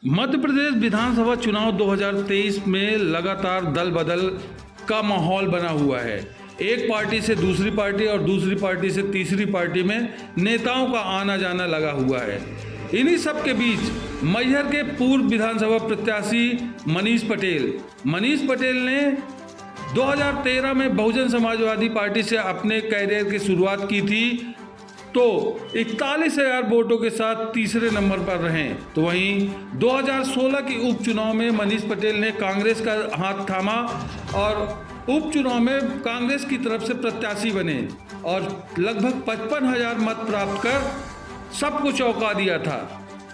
मध्य प्रदेश विधानसभा चुनाव 2023 में लगातार दल बदल का माहौल बना हुआ है। एक पार्टी से दूसरी पार्टी और दूसरी पार्टी से तीसरी पार्टी में नेताओं का आना जाना लगा हुआ है। इन्हीं सब के बीच मैहर के पूर्व विधानसभा प्रत्याशी मनीष पटेल ने 2013 में बहुजन समाजवादी पार्टी से अपने कैरियर की शुरुआत की थी, तो 41,000 वोटों के साथ तीसरे नंबर पर रहे। तो वहीं 2016 के उपचुनाव में मनीष पटेल ने कांग्रेस का हाथ थामा और उपचुनाव में कांग्रेस की तरफ से प्रत्याशी बने और लगभग 55,000 मत प्राप्त कर सबको चौंका दिया था।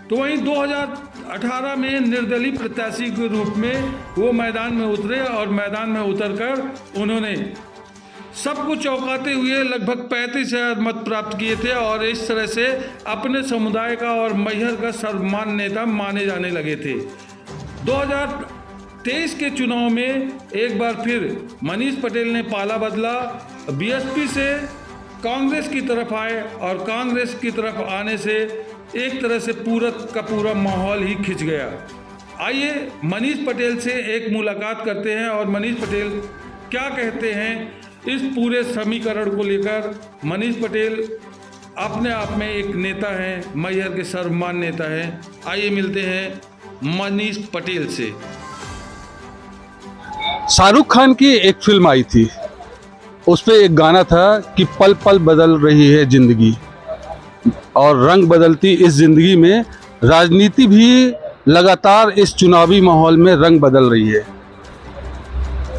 तो वहीं 2018 में निर्दलीय प्रत्याशी के रूप में वो मैदान में उतरे और मैदान में उतरकर उन्होंने सबको चौंकाते हुए लगभग 35,000 मत प्राप्त किए थे और इस तरह से अपने समुदाय का और मैहर का सर्वमान्य नेता माने जाने लगे थे। 2023 के चुनाव में एक बार फिर मनीष पटेल ने पाला बदला, बीएसपी से कांग्रेस की तरफ आए और कांग्रेस की तरफ आने से एक तरह से पूरा का पूरा माहौल ही खिंच गया। आइए मनीष पटेल से एक मुलाकात करते हैं और मनीष पटेल क्या कहते हैं इस पूरे समीकरण को लेकर। मनीष पटेल अपने आप में एक नेता हैं, मैहर के सर्वमान्य नेता हैं। आइए मिलते हैं मनीष पटेल से। शाहरुख खान की एक फिल्म आई थी, उस पे एक गाना था कि पल पल बदल रही है जिंदगी और रंग बदलती इस जिंदगी में राजनीति भी लगातार इस चुनावी माहौल में रंग बदल रही है।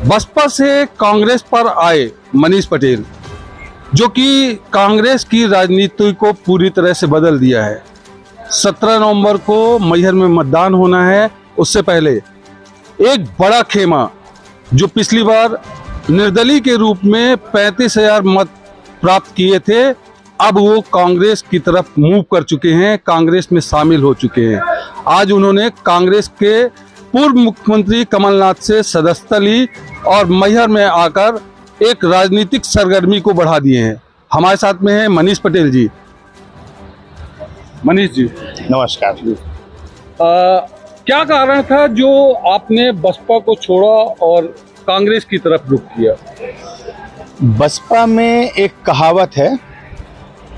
बसपा से कांग्रेस पर आए मनीष पटेल, जो कि कांग्रेस की राजनीति को पूरी तरह से बदल दिया है। 17 नवंबर को मैहर में मतदान होना है। उससे पहले एक बड़ा खेमा जो पिछली बार निर्दलीय के रूप में 35,000 मत प्राप्त किए थे, अब वो कांग्रेस की तरफ मूव कर चुके हैं, कांग्रेस में शामिल हो चुके हैं। आज उन्होंने कांग्रेस के पूर्व मुख्यमंत्री कमलनाथ से सदस्यता ली और मैहर में आकर एक राजनीतिक सरगर्मी को बढ़ा दिए हैं। हमारे साथ में है मनीष पटेल जी। मनीष जी नमस्कार। क्या कारण था जो आपने बसपा को छोड़ा और कांग्रेस की तरफ रुख किया? बसपा में एक कहावत है,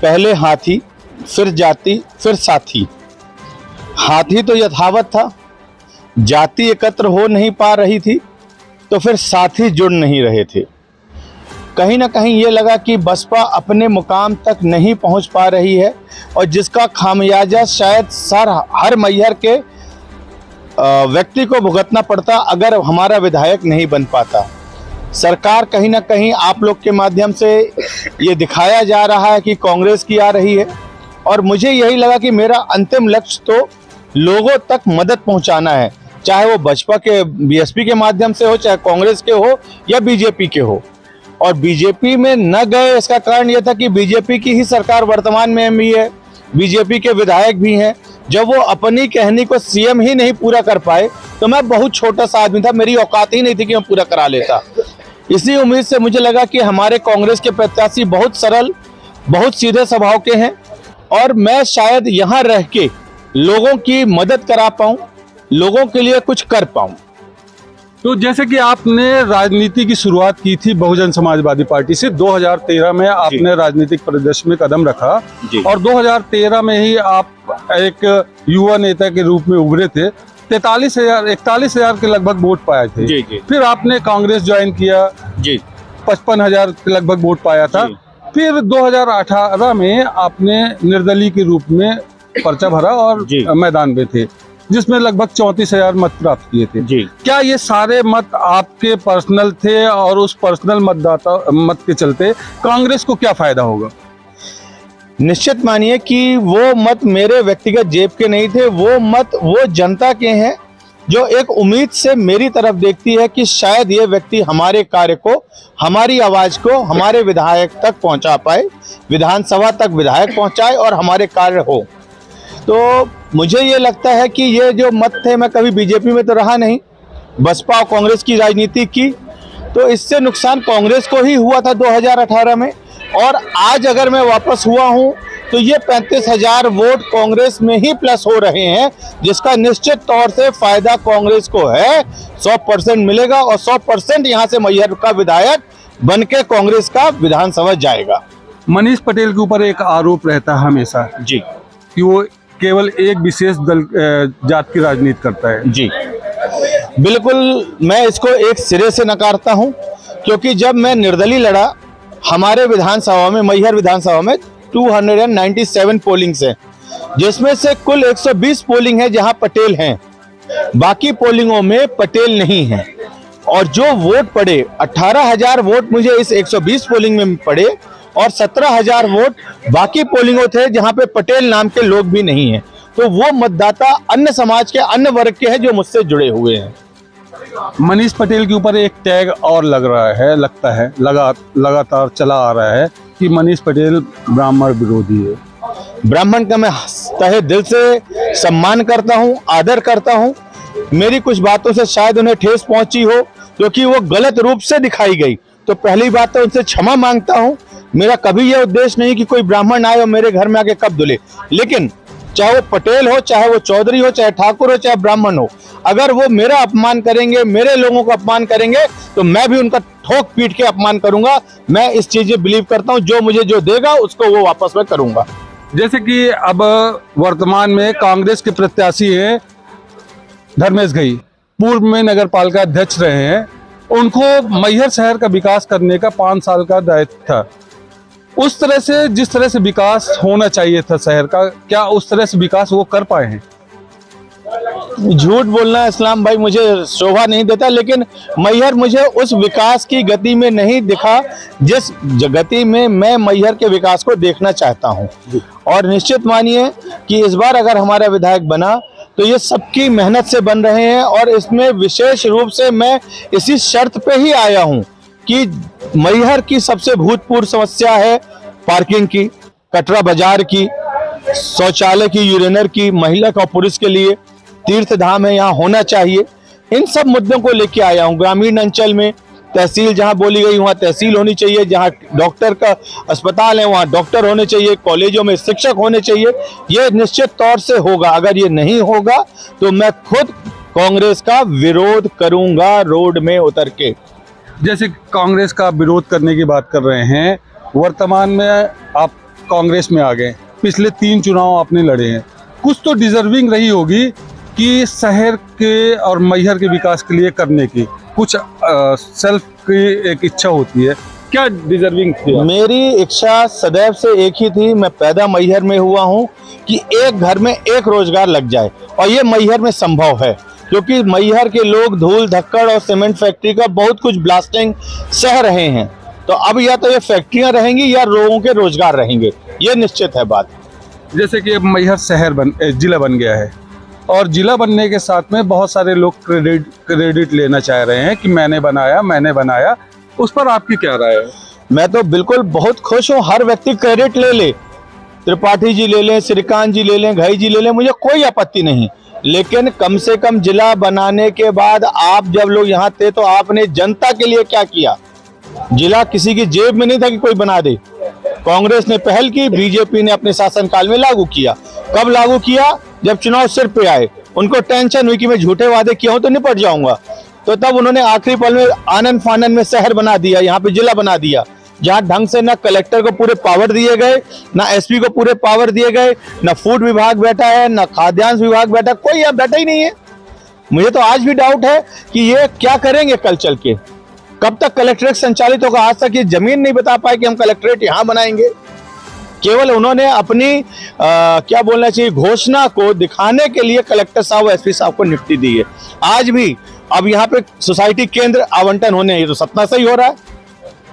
पहले हाथी फिर जाति फिर साथी। हाथी तो यथावत था, जाति एकत्र हो नहीं पा रही थी, तो फिर साथी जुड़ नहीं रहे थे। कहीं ना कहीं ये लगा कि बसपा अपने मुकाम तक नहीं पहुंच पा रही है और जिसका खामियाजा शायद हर मैहर के व्यक्ति को भुगतना पड़ता अगर हमारा विधायक नहीं बन पाता। सरकार कहीं ना कहीं आप लोग के माध्यम से ये दिखाया जा रहा है कि कांग्रेस की आ रही है और मुझे यही लगा कि मेरा अंतिम लक्ष्य तो लोगों तक मदद पहुंचाना है, चाहे वो बसपा के बीएसपी के माध्यम से हो, चाहे कांग्रेस के हो या बीजेपी के हो। और बीजेपी में न गए इसका कारण यह था कि बीजेपी की ही सरकार वर्तमान में भी है, बीजेपी के विधायक भी हैं। जब वो अपनी कहनी को सीएम ही नहीं पूरा कर पाए तो मैं बहुत छोटा सा आदमी था, मेरी औकात ही नहीं थी कि मैं पूरा करा लेता। इसी उम्मीद से मुझे लगा कि हमारे कांग्रेस के प्रत्याशी बहुत सरल, बहुत सीधे स्वभाव के हैं और मैं शायद यहाँ रह के लोगों की मदद करा पाऊं, लोगों के लिए कुछ कर पाऊं। तो जैसे कि आपने राजनीति की शुरुआत की थी बहुजन समाजवादी पार्टी से, 2013 में आपने राजनीतिक परिदृश्य में कदम रखा और 2013 में ही आप एक युवा नेता के रूप में उभरे थे। 41,000 के लगभग वोट पाए थे। जी। फिर आपने कांग्रेस ज्वाइन किया, 55,000 के लगभग वोट पाया था। फिर 2018 में आपने निर्दलीय के रूप में पर्चा भरा और मैदान में थे, जिसमें लगभग 34,000 मत प्राप्त किए थे। क्या ये सारे मत आपके पर्सनल थे और उस पर्सनल मत के चलते कांग्रेस को क्या फायदा होगा? निश्चित मानिए कि वो मत मेरे व्यक्तिगत जेब के नहीं थे, वो मत वो जनता के हैं जो एक उम्मीद से मेरी तरफ देखती है कि शायद ये व्यक्ति हमारे कार्य को, हमारी आवाज को हमारे विधायक तक पहुंचा पाए, विधानसभा तक विधायक पहुंचाए और हमारे कार्य हो। तो मुझे ये लगता है कि ये जो मत थे, मैं कभी बीजेपी में तो रहा नहीं, बसपा और कांग्रेस की राजनीति की, तो इससे नुकसान कांग्रेस को ही हुआ था 2018 में। और आज अगर मैं वापस हुआ हूं तो ये 35,000 वोट कांग्रेस में ही प्लस हो रहे हैं, जिसका निश्चित तौर से फायदा कांग्रेस को है। 100% मिलेगा और 100% यहाँ से मैहर का विधायक बन के कांग्रेस का विधानसभा जाएगा। मनीष पटेल के ऊपर एक आरोप रहता है हमेशा जी कि वो केवल एक विशेष दल जात की राजनीति करता है। जी बिल्कुल, मैं इसको एक सिरे से नकारता हूं, क्योंकि जब मैं निर्दलीय लड़ा, हमारे विधानसभा में, मैहर विधानसभा में 297 पोलिंग्स हैं, जिसमें से कुल 120 पोलिंग है जहां पटेल हैं, बाकी पोलिंगों में पटेल नहीं है। और जो वोट पड़े, 18,000 वोट मुझे इस 120 पोलिंग में पड़े और 17,000 वोट बाकी पोलिंगों थे जहां पे पटेल नाम के लोग भी नहीं हैं। तो वो मतदाता अन्य समाज के, अन्य वर्ग के हैं जो मुझसे जुड़े हुए हैं। मनीष पटेल के ऊपर एक टैग और लग रहा है, लगता है लगातार चला आ रहा है कि मनीष पटेल ब्राह्मण विरोधी है। ब्राह्मण का मैं तहे दिल से सम्मान करता हूं, आदर करता हूं। मेरी कुछ बातों से शायद उन्हें ठेस पहुंची हो, क्योंकि वो गलत रूप से दिखाई गई, तो पहली बात तो उनसे क्षमा मांगता हूं। मेरा कभी यह उद्देश्य नहीं कि कोई ब्राह्मण आए और मेरे घर में आके कब दुले, लेकिन चाहे वो पटेल हो, चाहे वो चौधरी हो, चाहे ठाकुर हो, चाहे ब्राह्मण हो, अगर वो मेरा अपमान करेंगे, मेरे लोगों का अपमान करेंगे, तो मैं भी उनका ठोक पीट के अपमान करूंगा। मैं इस चीज में बिलीव करता हूं, जो मुझे जो देगा उसको वो वापस मैं करूंगा। जैसे कि अब वर्तमान में कांग्रेस के प्रत्याशी हैं धर्मेश घई, पूर्व में नगर पालिका अध्यक्ष रहे हैं, उनको मैहर शहर का विकास करने का 5 साल का दायित्व था। उस तरह से, जिस तरह से विकास होना चाहिए था शहर का, क्या उस तरह से विकास वो कर पाए हैं? झूठ बोलना इस्लाम भाई मुझे शोभा नहीं देता, लेकिन मैहर मुझे उस विकास की गति में नहीं दिखा जिस गति में मैं मैहर के विकास को देखना चाहता हूं। और निश्चित मानिए कि इस बार अगर हमारा विधायक बना तो ये सबकी मेहनत से बन रहे हैं, और इसमें विशेष रूप से मैं इसी शर्त पे ही आया हूं कि मैहर की सबसे भूतपूर्व समस्या है पार्किंग की, कटरा बाजार की, शौचालय की, यूरिनर की, महिला और पुरुष के लिए तीर्थ धाम है, यहाँ होना चाहिए। इन सब मुद्दों को लेके आया हूँ। ग्रामीण अंचल में तहसील जहाँ बोली गई वहाँ तहसील होनी चाहिए, जहाँ डॉक्टर का अस्पताल है वहाँ डॉक्टर होने चाहिए, कॉलेजों में शिक्षक होने चाहिए। ये निश्चित तौर से होगा। अगर ये नहीं होगा तो मैं खुद कांग्रेस का विरोध करूंगा रोड में उतर के। जैसे कांग्रेस का विरोध करने की बात कर रहे हैं, वर्तमान में आप कांग्रेस में आ गए, पिछले 3 चुनाव आपने लड़े हैं, कुछ तो डिजर्विंग रही होगी कि शहर के और मैहर के विकास के लिए करने की, कुछ सेल्फ की एक इच्छा होती है, क्या डिजर्विंग थी? मेरी इच्छा सदैव से एक ही थी, मैं पैदा मैहर में हुआ हूँ, कि एक घर में एक रोजगार लग जाए, और ये मैहर में संभव है, क्योंकि मैहर के लोग धूल धक्कड़ और सीमेंट फैक्ट्री का बहुत कुछ ब्लास्टिंग सह रहे हैं। तो अब या तो ये फैक्ट्रियां रहेंगी या लोगों के रोजगार रहेंगे, ये निश्चित है बात। जैसे कि अब मैहर जिला बन गया है, और जिला बनने के साथ में बहुत सारे लोग क्रेडिट लेना चाह रहे हैं कि मैंने बनाया। उस पर आपकी क्या राय है? मैं तो बिल्कुल बहुत खुश हूँ, हर व्यक्ति क्रेडिट ले, त्रिपाठी जी ले लें, श्रीकांत जी ले लें, घई जी ले लें, मुझे कोई आपत्ति नहीं। लेकिन कम से कम जिला बनाने के बाद आप जब लोग यहाँ थे तो आपने जनता के लिए क्या किया? जिला किसी की जेब में नहीं था कि कोई बना दे। कांग्रेस ने पहल की, बीजेपी ने अपने शासनकाल में लागू किया। कब लागू किया? जब चुनाव सिर पे आए, उनको टेंशन हुई कि मैं झूठे वादे किया हूं तो निपट जाऊंगा, तो तब उन्होंने आखिरी पल में आनन फानन में शहर बना दिया, यहाँ पे जिला बना दिया, जहाँ ढंग से ना कलेक्टर को पूरे पावर दिए गए, ना एसपी को पूरे पावर दिए गए, ना फूड विभाग बैठा है, ना खाद्यान्न विभाग बैठा, कोई यहाँ बैठा ही नहीं है। मुझे तो आज भी डाउट है कि ये क्या करेंगे कल चल के, कब तक कलेक्ट्रेट संचालित होगा। आज तक ये जमीन नहीं बता पाए कि हम कलेक्ट्रेट यहाँ बनाएंगे। केवल उन्होंने अपनी क्या बोलना चाहिए, घोषणा को दिखाने के लिए कलेक्टर साहब, एसपी साहब को नियुक्ति दी है। आज भी अब यहाँ पे सोसाइटी केंद्र आवंटन होने हैं, ये तो सतना से ही हो रहा है।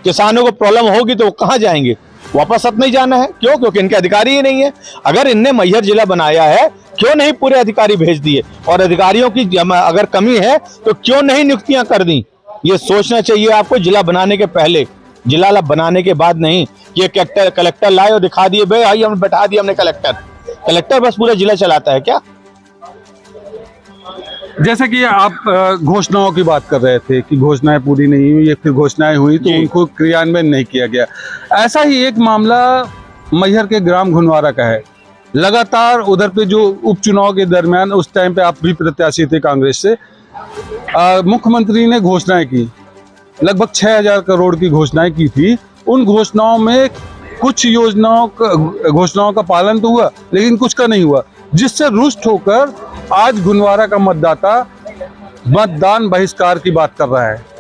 किसानों को प्रॉब्लम होगी तो वो कहाँ जाएंगे? वापस सतना ही जाना है। क्यों? क्योंकि इनके अधिकारी ही नहीं है। अगर इनने मैहर जिला बनाया है, क्यों नहीं पूरे अधिकारी भेज दिए? और अधिकारियों की अगर कमी है तो क्यों नहीं नियुक्तियां कर दी? ये सोचना चाहिए आपको जिला बनाने के पहले, जिला बनाने के बाद नहीं। ये कलेक्टर लाए और दिखा दिए, भाई आई हमने बैठा दिया, हमने कलेक्टर बस पूरा जिला चलाता है क्या? जैसे कि आप घोषणाओं की बात कर रहे थे कि घोषणाएं पूरी नहीं हुई, या फिर घोषणाएं हुई तो उनको क्रियान्वयन नहीं किया गया। ऐसा ही एक मामला मैहर के ग्राम घुनवारा का है। लगातार उधर पे जो उपचुनाव के दरमियान उस टाइम पे आप भी प्रत्याशी थे कांग्रेस से, मुख्यमंत्री ने घोषणाएं की, लगभग 6000 करोड़ की घोषणाएं की थी। उन घोषणाओं में कुछ घोषणाओं का पालन तो हुआ, लेकिन कुछ का नहीं हुआ, जिससे रुष्ट होकर आज घुनवारा का मतदाता मतदान बहिष्कार की बात कर रहा है।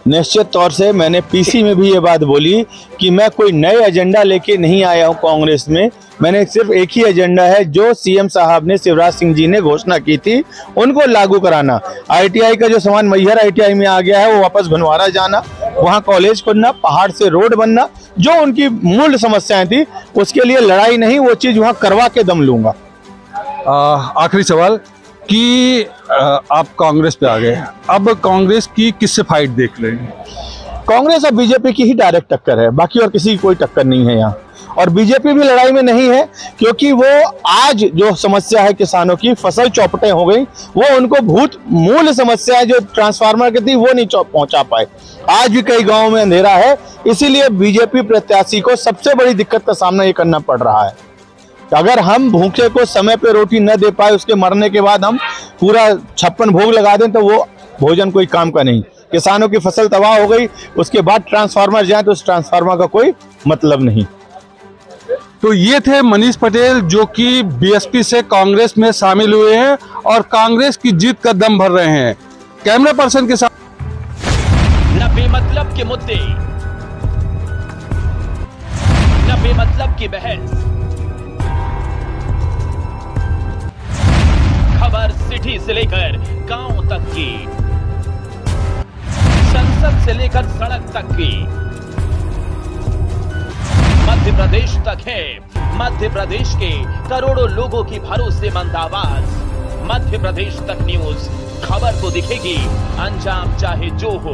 निश्चित तौर से मैंने पीसी में भी ये बात बोली कि मैं कोई नए एजेंडा लेके नहीं आया हूँ कांग्रेस में। मैंने सिर्फ एक ही एजेंडा है, जो सीएम साहब ने, शिवराज सिंह जी ने घोषणा की थी, उनको लागू कराना। आईटीआई का जो सामान मैहर आईटीआई में आ गया है, वो वापस घुनवारा जाना, वहाँ कॉलेज खोलना, पहाड़ से रोड बनना, जो उनकी मूल समस्याएं थी, उसके लिए लड़ाई नहीं, वो चीज़ वहाँ करवा के दम लूंगा। आखिरी सवाल कि आप कांग्रेस पे आ गए, अब कांग्रेस की किससे फाइट देख रहे हैं? कांग्रेस और बीजेपी की ही डायरेक्ट टक्कर है, बाकी और किसी की कोई टक्कर नहीं है यहाँ। और बीजेपी भी लड़ाई में नहीं है, क्योंकि वो आज जो समस्या है किसानों की, फसल चौपटें हो गई, वो उनको मूल समस्या है जो ट्रांसफार्मर की थी, वो नहीं पहुंचा पाए। आज भी कई गांवों में अंधेरा है, इसीलिए बीजेपी प्रत्याशी को सबसे बड़ी दिक्कत का सामना ये करना पड़ रहा है। अगर हम भूखे को समय पे रोटी न दे पाए, उसके मरने के बाद हम पूरा 56 भोग लगा दें, तो वो भोजन कोई काम का नहीं। किसानों की फसल तबाह हो गई, उसके बाद ट्रांसफार्मर जाए तो उस ट्रांसफार्मर का कोई मतलब नहीं। तो ये थे मनीष पटेल, जो कि बीएसपी से कांग्रेस में शामिल हुए हैं और कांग्रेस की जीत का दम भर रहे हैं। कैमरा पर्सन के साथ न बेमतलब के मुद्दे, न बेमतलब की बहस, खबर सिटी से लेकर गांव तक की, संसद से लेकर सड़क तक की, मध्य प्रदेश तक है। मध्य प्रदेश के करोड़ों लोगों की भरोसेमंद आवाज। मध्य प्रदेश तक न्यूज, खबर तो दिखेगी, अंजाम चाहे जो हो।